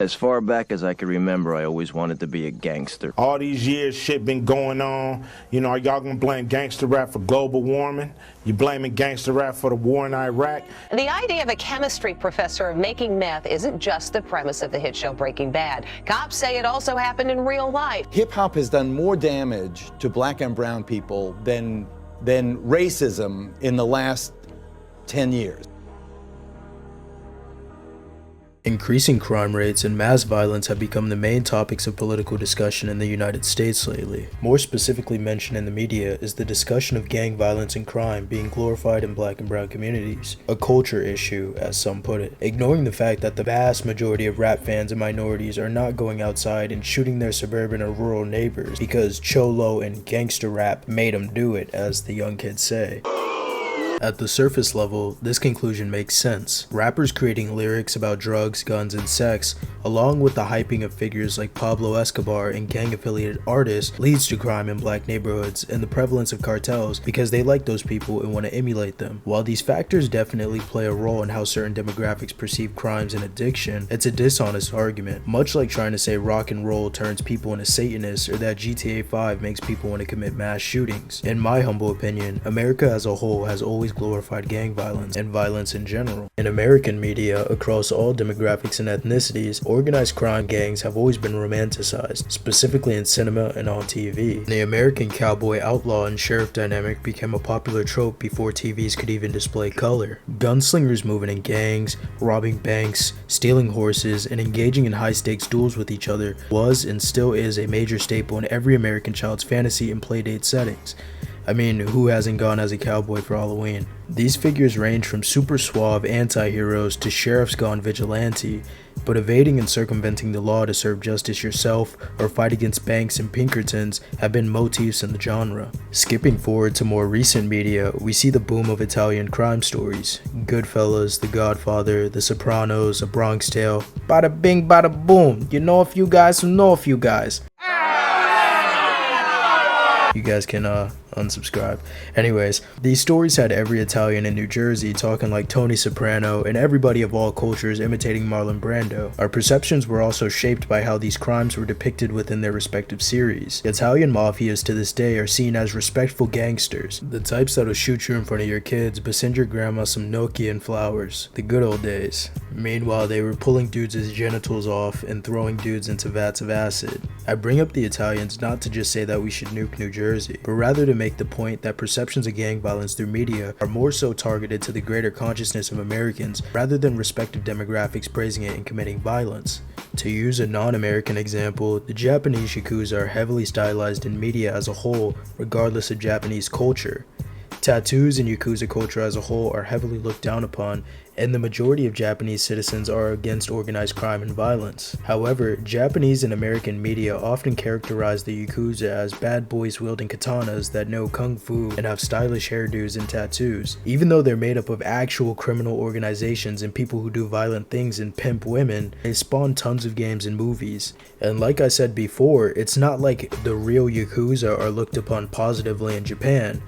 As far back as I can remember, I always wanted to be a gangster. All these years shit been going on. You know, are y'all gonna blame gangster rap for global warming? You blaming gangster rap for the war in Iraq? The idea of a chemistry professor of making meth isn't just the premise of the hit show Breaking Bad. Cops say it also happened in real life. Hip-hop has done more damage to black and brown people than racism in the last 10 years. Increasing crime rates and mass violence have become the main topics of political discussion in the United States lately. More specifically mentioned in the media is the discussion of gang violence and crime being glorified in black and brown communities, a culture issue, as some put it, ignoring the fact that the vast majority of rap fans and minorities are not going outside and shooting their suburban or rural neighbors because cholo and gangster rap made them do it, as the young kids say. At the surface level, this conclusion makes sense. Rappers creating lyrics about drugs, guns, and sex, along with the hyping of figures like Pablo Escobar and gang-affiliated artists, leads to crime in black neighborhoods and the prevalence of cartels because they like those people and want to emulate them. While these factors definitely play a role in how certain demographics perceive crimes and addiction, it's a dishonest argument, much like trying to say rock and roll turns people into Satanists or that GTA 5 makes people want to commit mass shootings. In my humble opinion, America as a whole has always glorified gang violence and violence in general. In American media, across all demographics and ethnicities, organized crime gangs have always been romanticized, specifically in cinema and on TV. The American cowboy outlaw and sheriff dynamic became a popular trope before TVs could even display color. Gunslingers moving in gangs, robbing banks, stealing horses, and engaging in high-stakes duels with each other was and still is a major staple in every American child's fantasy and playdate settings. I mean, who hasn't gone as a cowboy for Halloween? These figures range from super suave anti-heroes to sheriffs gone vigilante, but evading and circumventing the law to serve justice yourself or fight against banks and Pinkertons have been motifs in the genre. Skipping forward to more recent media, we see the boom of Italian crime stories. Goodfellas, The Godfather, The Sopranos, A Bronx Tale. Bada bing, bada boom. You know a few guys who know a few guys. You guys can unsubscribe. Anyways, these stories had every Italian in New Jersey talking like Tony Soprano and everybody of all cultures imitating Marlon Brando. Our perceptions were also shaped by how these crimes were depicted within their respective series. Italian mafias to this day are seen as respectful gangsters, the types that'll shoot you in front of your kids but send your grandma some gnocchi and flowers. The good old days. Meanwhile, they were pulling dudes' genitals off and throwing dudes into vats of acid. I bring up the Italians not to just say that we should nuke New Jersey, but rather to make the point that perceptions of gang violence through media are more so targeted to the greater consciousness of Americans rather than respective demographics praising it and committing violence. To use a non-American example, the Japanese Yakuza are heavily stylized in media as a whole, regardless of Japanese culture. Tattoos and Yakuza culture as a whole are heavily looked down upon, and the majority of Japanese citizens are against organized crime and violence. However, Japanese and American media often characterize the Yakuza as bad boys wielding katanas that know kung fu and have stylish hairdos and tattoos, even though they're made up of actual criminal organizations and people who do violent things and pimp women. They spawn tons of games and movies. And like I said before, it's not like the real Yakuza are looked upon positively in Japan.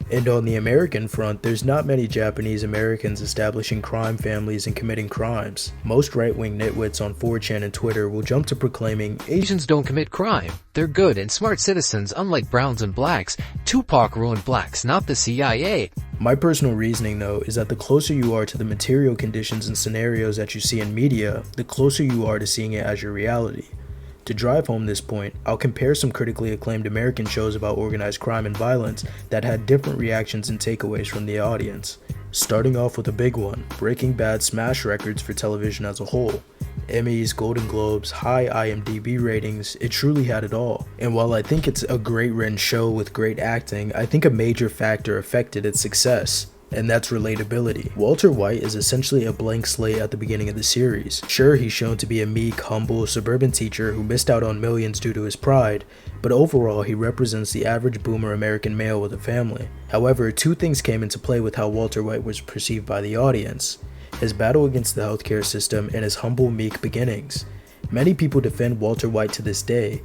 And on the American front, there's not many Japanese Americans establishing crime families and committing crimes. Most right-wing nitwits on 4chan and Twitter will jump to proclaiming, Asians don't commit crime. They're good and smart citizens unlike browns and blacks. Tupac ruined blacks, not the CIA. My personal reasoning though is that the closer you are to the material conditions and scenarios that you see in media, the closer you are to seeing it as your reality. To drive home this point, I'll compare some critically acclaimed American shows about organized crime and violence that had different reactions and takeaways from the audience. Starting off with a big one, Breaking Bad smashed records for television as a whole. Emmys, Golden Globes, high IMDb ratings, it truly had it all. And while I think it's a great written show with great acting, I think a major factor affected its success. And that's relatability. Walter White is essentially a blank slate at the beginning of the series. Sure, he's shown to be a meek, humble, suburban teacher who missed out on millions due to his pride, but overall he represents the average boomer American male with a family. However, two things came into play with how Walter White was perceived by the audience: his battle against the healthcare system and his humble, meek beginnings. Many people defend Walter White to this day.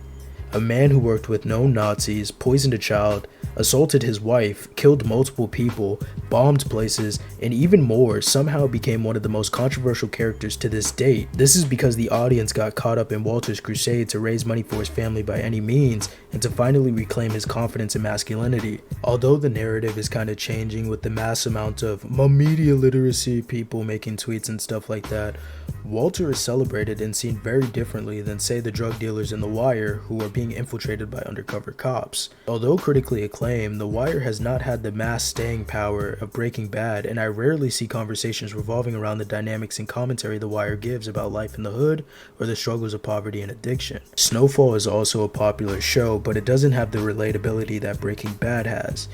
A man who worked with known Nazis, poisoned a child, assaulted his wife, killed multiple people, bombed places, and even more, somehow became one of the most controversial characters to this date. This is because the audience got caught up in Walter's crusade to raise money for his family by any means, and to finally reclaim his confidence and masculinity. Although the narrative is kind of changing with the mass amount of media literacy people making tweets and stuff like that, Walter is celebrated and seen very differently than, say, the drug dealers in The Wire who are being infiltrated by undercover cops. Although critically acclaimed, The Wire has not had the mass staying power of Breaking Bad, and I rarely see conversations revolving around the dynamics and commentary The Wire gives about life in the hood or the struggles of poverty and addiction. Snowfall is also a popular show, but it doesn't have the relatability that Breaking Bad has.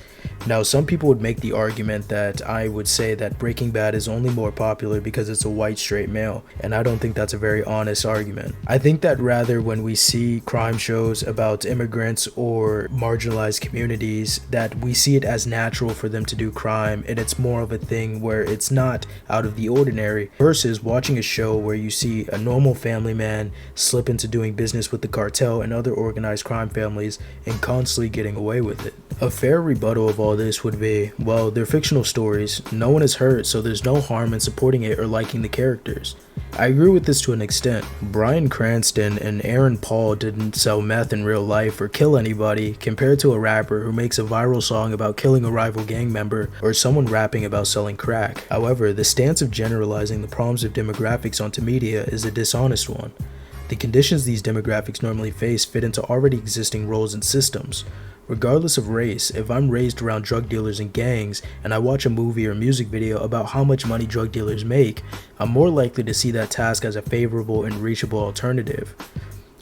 Now, some people would make the argument that I would say that Breaking Bad is only more popular because it's a white straight male, and I don't think that's a very honest argument. I think that rather when we see crime shows about immigrants or marginalized communities, that we see it as natural for them to do crime, and it's more of a thing where it's not out of the ordinary, versus watching a show where you see a normal family man slip into doing business with the cartel and other organized crime families and constantly getting away with it. A fair rebuttal of all this would be, well, they're fictional stories, no one is hurt, so there's no harm in supporting it or liking the characters. I agree with this to an extent. Bryan Cranston and Aaron Paul didn't sell meth in real life or kill anybody, compared to a rapper who makes a viral song about killing a rival gang member or someone rapping about selling crack. However, the stance of generalizing the problems of demographics onto media is a dishonest one. The conditions these demographics normally face fit into already existing roles and systems. Regardless of race, if I'm raised around drug dealers and gangs and I watch a movie or music video about how much money drug dealers make, I'm more likely to see that task as a favorable and reachable alternative.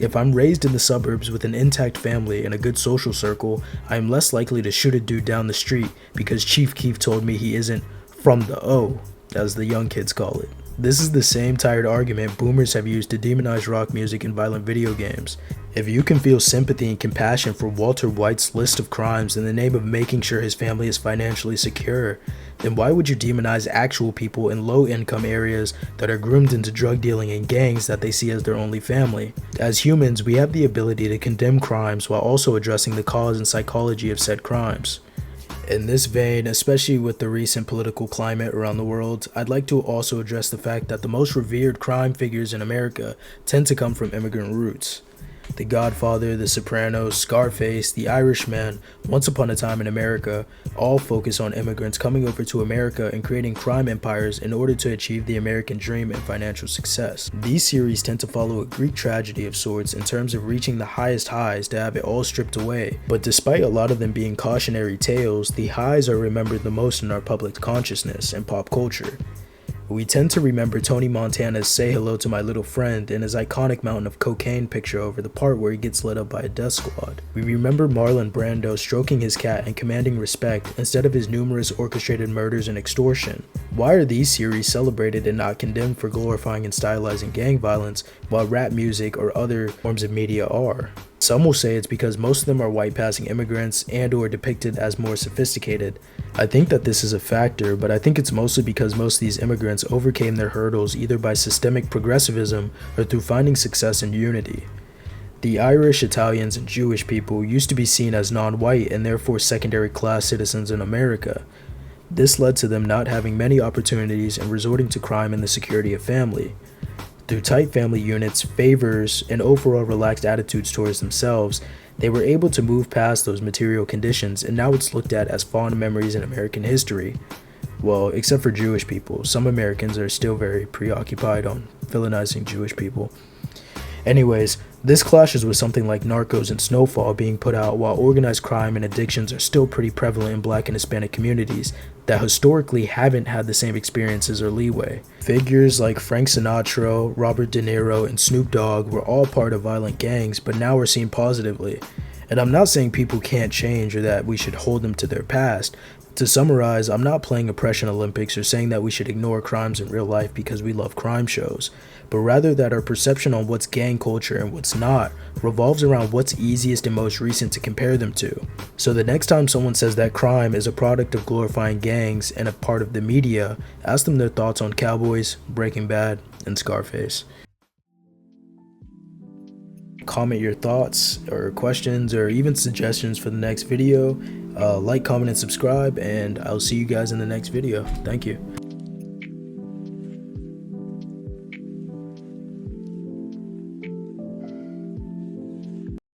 If I'm raised in the suburbs with an intact family and a good social circle, I am less likely to shoot a dude down the street because Chief Keef told me he isn't from the O, as the young kids call it. This is the same tired argument boomers have used to demonize rock music and violent video games. If you can feel sympathy and compassion for Walter White's list of crimes in the name of making sure his family is financially secure, then why would you demonize actual people in low-income areas that are groomed into drug dealing and gangs that they see as their only family? As humans, we have the ability to condemn crimes while also addressing the cause and psychology of said crimes. In this vein, especially with the recent political climate around the world, I'd like to also address the fact that the most revered crime figures in America tend to come from immigrant roots. The Godfather, The Sopranos, Scarface, The Irishman, Once Upon a Time in America, all focus on immigrants coming over to America and creating crime empires in order to achieve the American dream and financial success. These series tend to follow a Greek tragedy of sorts in terms of reaching the highest highs to have it all stripped away. But despite a lot of them being cautionary tales, the highs are remembered the most in our public consciousness and pop culture. We tend to remember Tony Montana's "Say Hello to My Little Friend" and his iconic mountain of cocaine picture over the part where he gets lit up by a death squad. We remember Marlon Brando stroking his cat and commanding respect instead of his numerous orchestrated murders and extortion. Why are these series celebrated and not condemned for glorifying and stylizing gang violence, while rap music or other forms of media are? Some will say it's because most of them are white-passing immigrants and or depicted as more sophisticated. I think that this is a factor, but I think it's mostly because most of these immigrants overcame their hurdles either by systemic progressivism or through finding success in unity. The Irish, Italians, and Jewish people used to be seen as non-white and therefore secondary class citizens in America. This led to them not having many opportunities and resorting to crime and the security of family. Through tight family units, favors, and overall relaxed attitudes towards themselves, they were able to move past those material conditions, and now it's looked at as fond memories in American history. Well, except for Jewish people. Some Americans are still very preoccupied on villainizing Jewish people. Anyways, this clashes with something like Narcos and Snowfall being put out while organized crime and addictions are still pretty prevalent in Black and Hispanic communities that historically haven't had the same experiences or leeway. Figures like Frank Sinatra, Robert De Niro, and Snoop Dogg were all part of violent gangs, but now are seen positively. And I'm not saying people can't change or that we should hold them to their past. To summarize, I'm not playing Oppression Olympics or saying that we should ignore crimes in real life because we love crime shows, but rather that our perception on what's gang culture and what's not revolves around what's easiest and most recent to compare them to. So the next time someone says that crime is a product of glorifying gangs and a part of the media, ask them their thoughts on Cowboys, Breaking Bad, and Scarface. Comment your thoughts or questions or even suggestions for the next video. Like, comment, and subscribe, and I'll see you guys in the next video. Thank you.